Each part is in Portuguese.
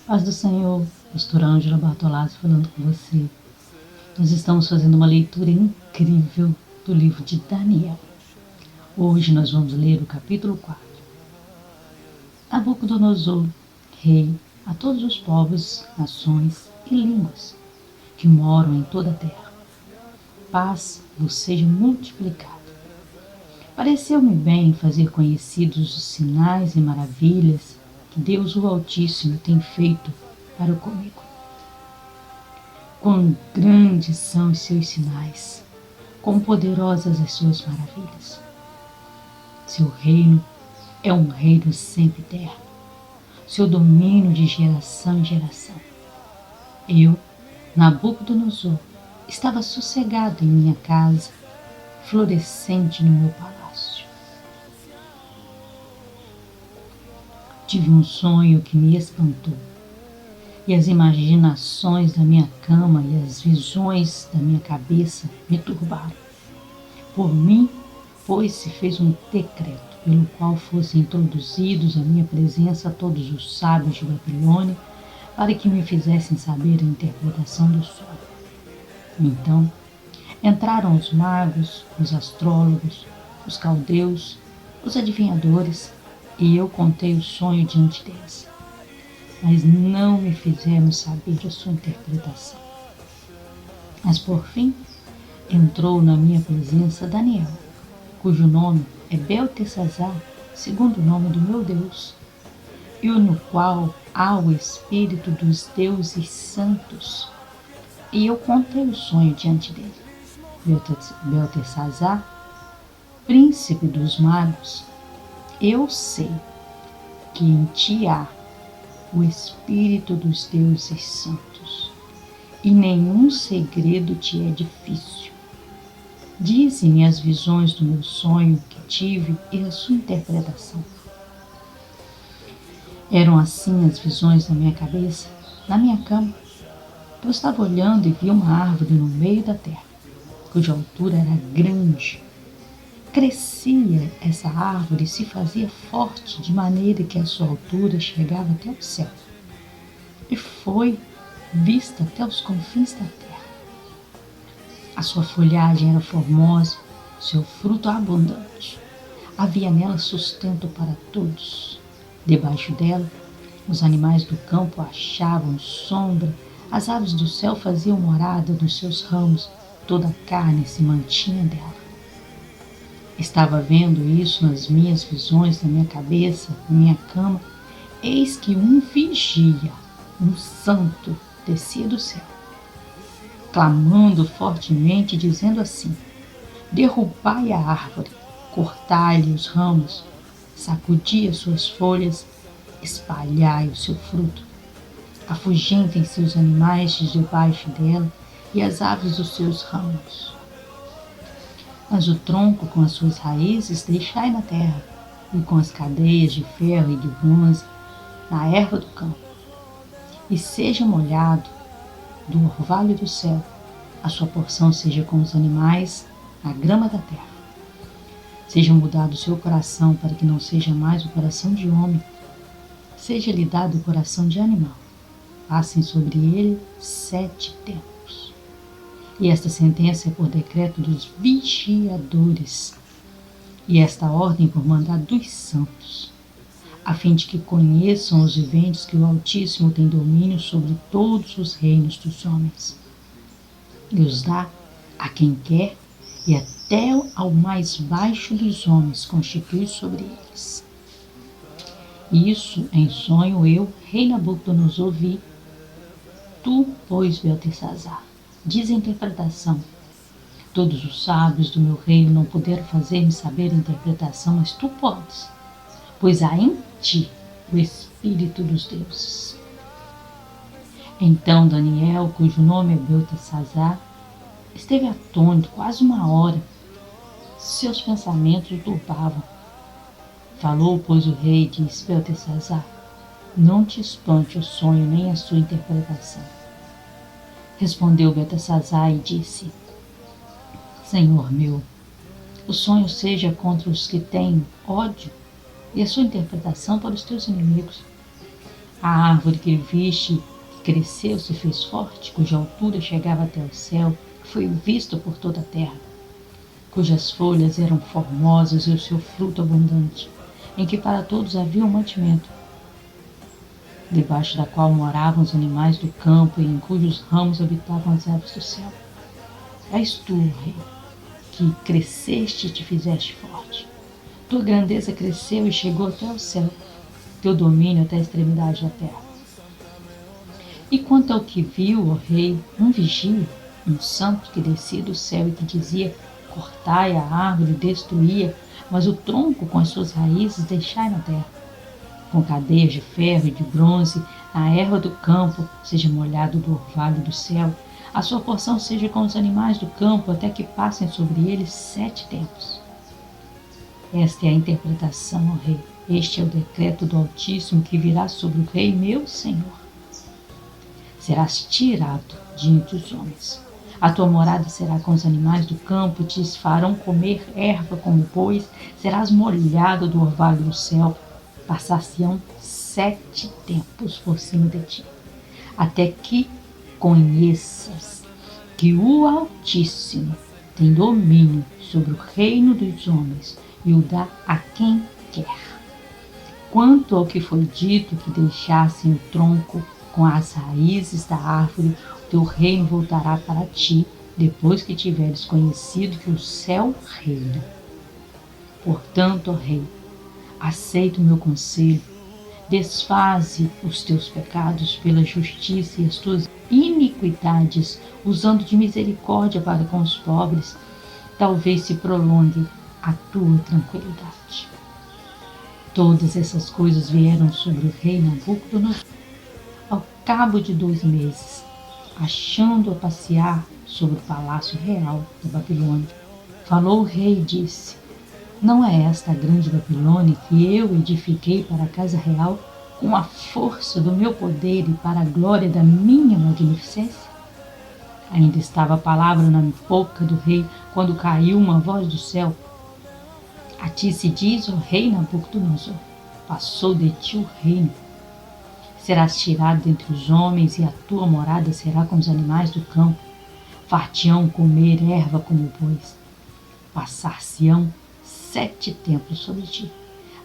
Paz do Senhor, pastora Ângela Bartolazzi falando com você. Nós estamos fazendo uma leitura incrível do livro de Daniel. Hoje nós vamos ler o capítulo 4. Nabucodonosor, rei a todos os povos, nações e línguas que moram em toda a terra. Paz vos seja multiplicada. Pareceu-me bem fazer conhecidos os sinais e maravilhas que Deus o Altíssimo tem feito para comigo. Quão grandes são os seus sinais, quão poderosas as suas maravilhas. Seu reino é um reino sempre eterno, seu domínio de geração em geração. Eu, Nabucodonosor, estava sossegado em minha casa, florescente no meu palácio. Tive um sonho que me espantou, e as imaginações da minha cama e as visões da minha cabeça me turbaram. Por mim, pois, se fez um decreto pelo qual fossem introduzidos à minha presença todos os sábios de Babilônia, para que me fizessem saber a interpretação do sonho. Então, entraram os magos, os astrólogos, os caldeus, os adivinhadores, e eu contei o sonho diante deles. Mas não me fizeram saber a sua interpretação. Mas por fim, entrou na minha presença Daniel, cujo nome é Beltesazar, segundo o nome do meu Deus, e no qual há o Espírito dos deuses santos. E eu contei o sonho diante dele. Beltesazar, príncipe dos magos, eu sei que em ti há o Espírito dos deuses santos, e nenhum segredo te é difícil. Dize-me as visões do meu sonho que tive e a sua interpretação. Eram assim as visões na minha cabeça, na minha cama. Eu estava olhando e vi uma árvore no meio da terra, cuja altura era grande. Crescia essa árvore e se fazia forte, de maneira que a sua altura chegava até o céu, e foi vista até os confins da terra. A sua folhagem era formosa, seu fruto abundante. Havia nela sustento para todos. Debaixo dela, os animais do campo achavam sombra, as aves do céu faziam morada nos seus ramos, toda a carne se mantinha dela. Estava vendo isso nas minhas visões, na minha cabeça, na minha cama. Eis que um vigia, um santo, descia do céu, clamando fortemente, dizendo assim: derrubai a árvore, cortai-lhe os ramos, sacudi as suas folhas, espalhai o seu fruto. Afugentem-se os animais de debaixo dela e as aves dos seus ramos. Mas o tronco com as suas raízes deixai na terra, e com as cadeias de ferro e de bronze na erva do campo. E seja molhado do orvalho do céu, a sua porção seja com os animais na grama da terra. Seja mudado o seu coração para que não seja mais o coração de homem, seja-lhe dado o coração de animal. Passem sobre ele 7 tempos. E esta sentença é por decreto dos vigiadores, e esta ordem por mandado dos santos, a fim de que conheçam os viventes que o Altíssimo tem domínio sobre todos os reinos dos homens, e os dá a quem quer, e até ao mais baixo dos homens constitui sobre eles. Isso em sonho eu, rei Nabucodonosor, vi. Tu, pois, Beltesazar, diz a interpretação. Todos os sábios do meu reino não puderam fazer-me saber a interpretação, mas tu podes, pois há em ti o Espírito dos deuses. Então Daniel, cujo nome é Beltesazar, esteve atônito quase 1 hora. Seus pensamentos o turbavam. Falou, pois, o rei, disse: Beltesazar, não te espante o sonho nem a sua interpretação. Respondeu Beltesazar e disse: Senhor meu, o sonho seja contra os que têm ódio, e a sua interpretação para os teus inimigos. A árvore que viste, que cresceu, se fez forte, cuja altura chegava até o céu, foi vista por toda a terra, cujas folhas eram formosas e o seu fruto abundante, em que para todos havia um mantimento, debaixo da qual moravam os animais do campo e em cujos ramos habitavam as aves do céu. És tu, Rei, que cresceste e te fizeste forte. Tua grandeza cresceu e chegou até o céu, teu domínio até a extremidade da terra. E quanto ao que viu, ó Rei, um vigia, um santo que descia do céu e que dizia: cortai a árvore e destruía, mas o tronco com as suas raízes deixai na terra. Com cadeias de ferro e de bronze, a erva do campo seja molhado do orvalho do céu, a sua porção seja com os animais do campo, até que passem sobre ele 7 tempos. Esta é a interpretação, ó Rei. Este é o decreto do Altíssimo que virá sobre o Rei, meu Senhor. Serás tirado de entre os homens. A tua morada será com os animais do campo, te farão comer erva como bois, serás molhado do orvalho do céu, passar-se-ão 7 tempos por cima de ti, até que conheças que o Altíssimo tem domínio sobre o reino dos homens e o dá a quem quer. Quanto ao que foi dito que deixassem o tronco com as raízes da árvore, o teu reino voltará para ti, depois que tiveres conhecido que o céu reina. Portanto, ó Rei, aceita o meu conselho, desfaze os teus pecados pela justiça e as tuas iniquidades, usando de misericórdia para com os pobres, talvez se prolongue a tua tranquilidade. Todas essas coisas vieram sobre o rei Nabucodonosor ao cabo de 2 meses, achando-a passear sobre o palácio real da Babilônia. Falou o rei e disse: não é esta a grande Babilônia que eu edifiquei para a casa real com a força do meu poder e para a glória da minha magnificência? Ainda estava a palavra na boca do rei quando caiu uma voz do céu: a ti se diz, ó rei Nabucodonosor, passou de ti o reino. Serás tirado dentre os homens e a tua morada será com os animais do campo. Far-te-ão comer erva como bois. Passar-se-ão 7 tempos sobre ti,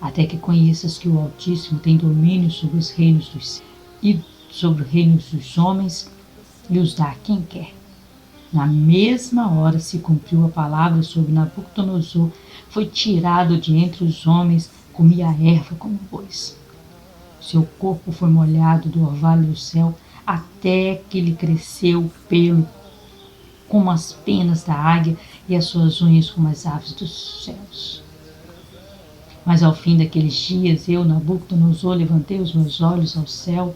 até que conheças que o Altíssimo tem domínio sobre os reinos dos céus e sobre os reinos dos homens e os dá a quem quer. Na mesma hora se cumpriu a palavra sobre Nabucodonosor, foi tirado de entre os homens, comia a erva como bois. Seu corpo foi molhado do orvalho do céu, até que lhe cresceu o pelo como as penas da águia e as suas unhas como as aves dos céus. Mas ao fim daqueles dias, eu, Nabucodonosor, levantei os meus olhos ao céu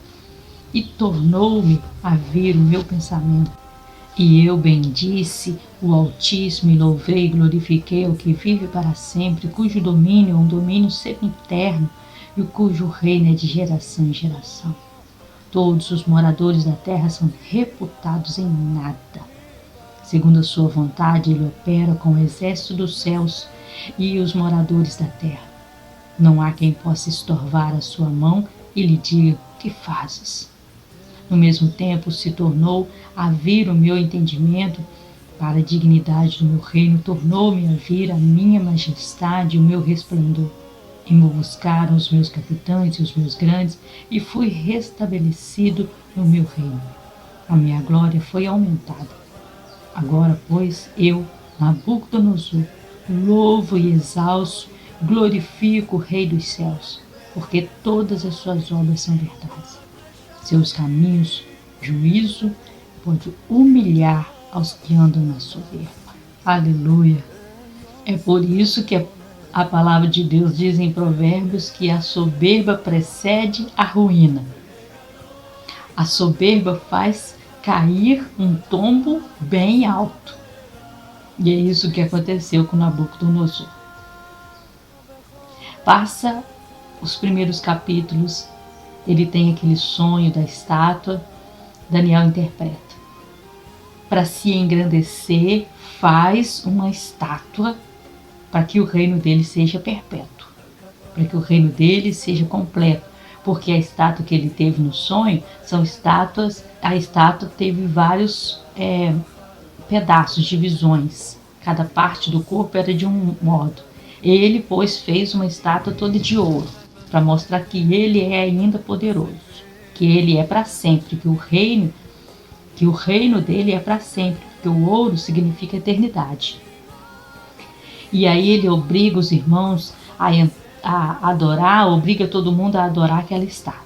e tornou-me a ver o meu pensamento. E eu bendisse o Altíssimo e louvei e glorifiquei o que vive para sempre, cujo domínio é um domínio sempiterno e cujo reino é de geração em geração. Todos os moradores da terra são reputados em nada. Segundo a sua vontade, ele opera com o exército dos céus e os moradores da terra. Não há quem possa estorvar a sua mão e lhe diga: que fazes? No mesmo tempo se tornou a vir o meu entendimento para a dignidade do meu reino, tornou-me a vir a minha majestade e o meu resplendor. E me buscaram os meus capitães e os meus grandes, e fui restabelecido no meu reino. A minha glória foi aumentada. Agora, pois, eu, Nabucodonosor, louvo e exalço, glorifico o Rei dos céus, porque todas as suas obras são verdades. Seus caminhos, juízo, pode humilhar aos que andam na soberba. Aleluia! É por isso que a palavra de Deus diz em Provérbios que a soberba precede a ruína. A soberba faz cair um tombo bem alto. E é isso que aconteceu com Nabucodonosor. Passa os primeiros capítulos, ele tem aquele sonho da estátua, Daniel interpreta. Para se engrandecer, faz uma estátua para que o reino dele seja perpétuo, para que o reino dele seja completo, porque a estátua que ele teve no sonho são estátuas, a estátua teve vários pedaços, divisões, cada parte do corpo era de um modo. Ele, pois, fez uma estátua toda de ouro, para mostrar que ele é ainda poderoso, que ele é para sempre, que o reino dele é para sempre, porque o ouro significa eternidade. E aí ele obriga os irmãos a adorar, obriga todo mundo a adorar aquela estátua.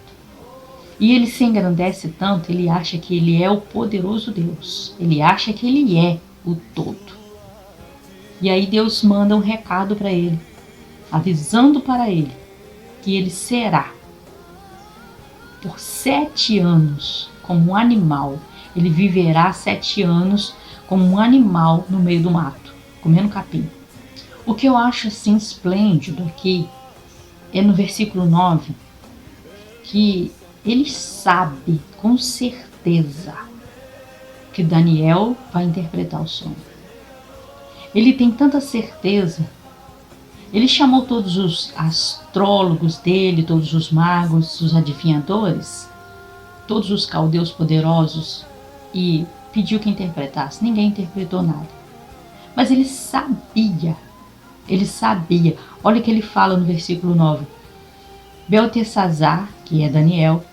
E ele se engrandece tanto, ele acha que ele é o poderoso Deus, ele acha que ele é o todo. E aí Deus manda um recado para ele, avisando para ele que ele será, por 7 anos, como um animal. Ele viverá 7 anos como um animal no meio do mato, comendo capim. O que eu acho assim esplêndido aqui é no versículo 9, que ele sabe com certeza que Daniel vai interpretar o sonho. Ele tem tanta certeza. Ele chamou todos os astrólogos dele, todos os magos, os adivinhadores, todos os caldeus poderosos e pediu que interpretasse. Ninguém interpretou nada. Mas ele sabia. Olha o que ele fala no versículo 9. Beltesazar, que é Daniel,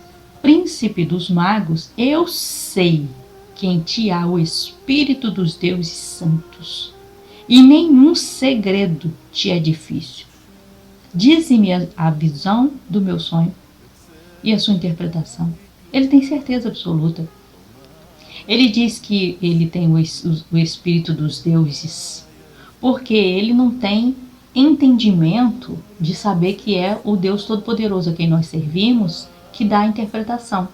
príncipe dos magos, eu sei que em ti há o espírito dos deuses santos, e nenhum segredo te é difícil. Dize-me a visão do meu sonho e a sua interpretação. Ele tem certeza absoluta. Ele diz que ele tem o espírito dos deuses, porque ele não tem entendimento de saber que é o Deus Todo-Poderoso a quem nós servimos que dá a interpretação.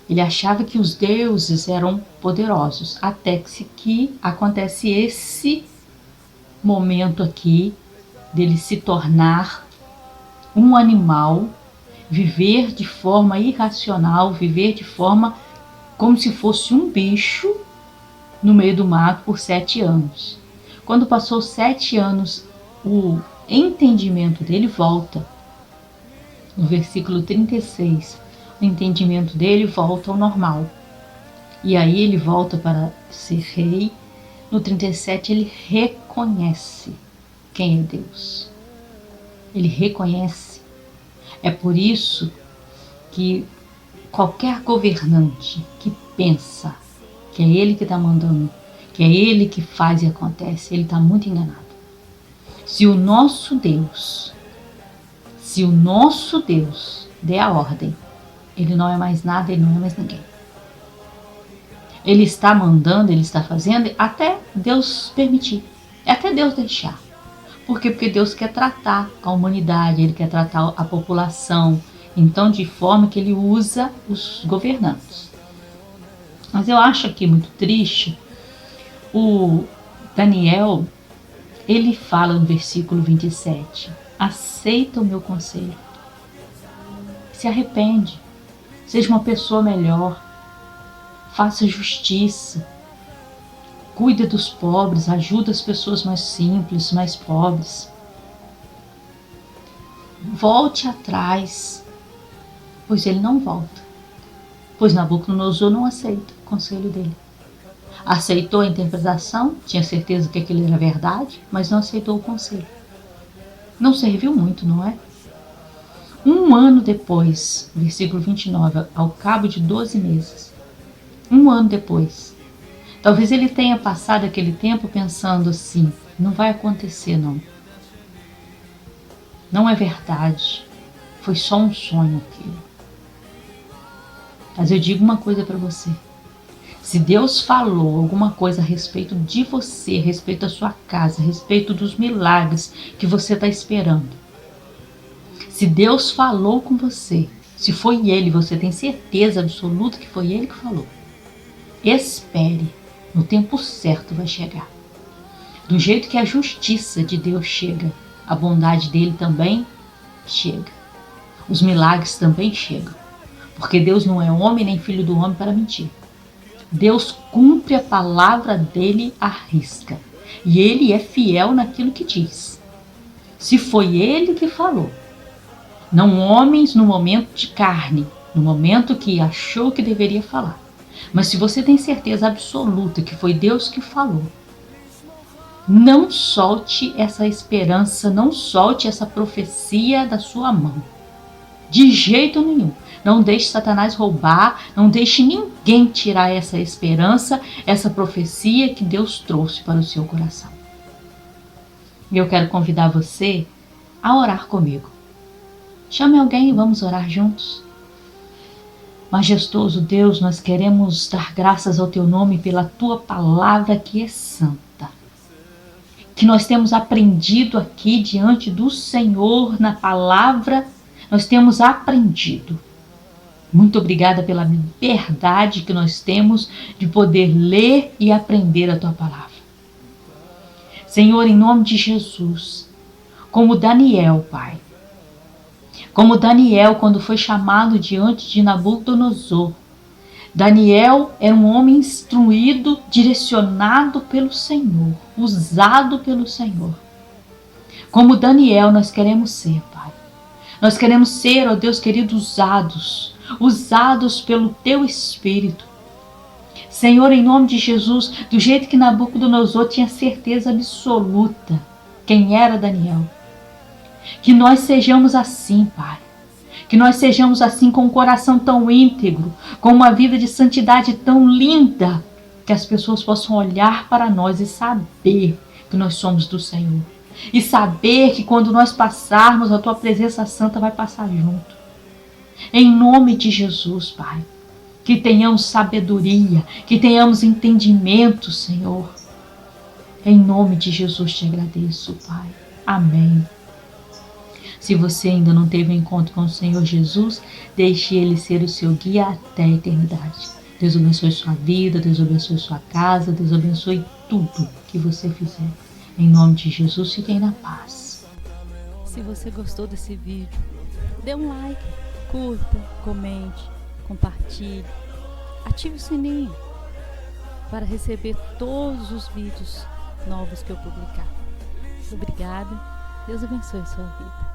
Ele achava que os deuses eram poderosos, até que acontece esse momento aqui dele se tornar um animal, viver de forma irracional, viver de forma como se fosse um bicho no meio do mato por 7 anos. Quando passou 7 anos, o entendimento dele volta. No versículo 36, o entendimento dele volta ao normal. E aí ele volta para ser rei. No 37 ele reconhece quem é Deus. Ele reconhece. É por isso que qualquer governante que pensa que é ele que está mandando, que é ele que faz e acontece, ele está muito enganado. Se o nosso Deus der a ordem, ele não é mais nada, ele não é mais ninguém. Ele está mandando, ele está fazendo, até Deus permitir, até Deus deixar. Por quê? Porque Deus quer tratar a humanidade, ele quer tratar a população, então de forma que ele usa os governantes. Mas eu acho aqui muito triste, o Daniel, ele fala no versículo 27, aceita o meu conselho, se arrepende, seja uma pessoa melhor, faça justiça, cuide dos pobres, ajude as pessoas mais simples, mais pobres. Volte atrás, pois ele não volta, pois Nabucodonosor não aceita o conselho dele. Aceitou a interpretação, tinha certeza que aquilo era verdade, mas não aceitou o conselho. Não serviu muito, não é? 1 ano depois, versículo 29, ao cabo de 12 meses, 1 ano depois, talvez ele tenha passado aquele tempo pensando assim, não vai acontecer não. Não é verdade, foi só um sonho aquilo. Mas eu digo uma coisa para você. Se Deus falou alguma coisa a respeito de você, a respeito da sua casa, a respeito dos milagres que você está esperando, se Deus falou com você, se foi Ele, você tem certeza absoluta que foi Ele que falou, espere, no tempo certo vai chegar. Do jeito que a justiça de Deus chega, a bondade dele também chega. Os milagres também chegam. Porque Deus não é homem nem filho do homem para mentir. Deus cumpre a palavra dele à risca. E ele é fiel naquilo que diz. Se foi ele que falou, Não homens no momento de carne, no momento que achou que deveria falar. Mas se você tem certeza absoluta que foi Deus que falou, não solte essa esperança, não solte essa profecia da sua mão. De jeito nenhum. Não deixe Satanás roubar, não deixe ninguém tirar essa esperança, essa profecia que Deus trouxe para o seu coração. E eu quero convidar você a orar comigo. Chame alguém e vamos orar juntos. Majestoso Deus, nós queremos dar graças ao Teu nome pela Tua palavra que é santa. Que nós temos aprendido aqui diante do Senhor na palavra, nós temos aprendido. Muito obrigada pela liberdade que nós temos de poder ler e aprender a Tua palavra. Senhor, em nome de Jesus, como Daniel, Pai. Como Daniel, quando foi chamado diante de Nabucodonosor. Daniel era um homem instruído, direcionado pelo Senhor, usado pelo Senhor. Como Daniel, nós queremos ser, Pai. Nós queremos ser, ó Deus querido, usados pelo Teu Espírito. Senhor, em nome de Jesus, do jeito que Nabucodonosor tinha certeza absoluta quem era Daniel. Que nós sejamos assim, Pai. Que nós sejamos assim com um coração tão íntegro, com uma vida de santidade tão linda, que as pessoas possam olhar para nós e saber que nós somos do Senhor. E saber que quando nós passarmos, a Tua presença santa vai passar junto. Em nome de Jesus, Pai. Que tenhamos sabedoria, que tenhamos entendimento, Senhor. Em nome de Jesus te agradeço, Pai. Amém. Se você ainda não teve um encontro com o Senhor Jesus, deixe Ele ser o seu guia até a eternidade. Deus abençoe sua vida, Deus abençoe sua casa, Deus abençoe tudo que você fizer. Em nome de Jesus, fiquem na paz. Se você gostou desse vídeo, dê um like, curta, comente, compartilhe, ative o sininho para receber todos os vídeos novos que eu publicar. Obrigada, Deus abençoe sua vida.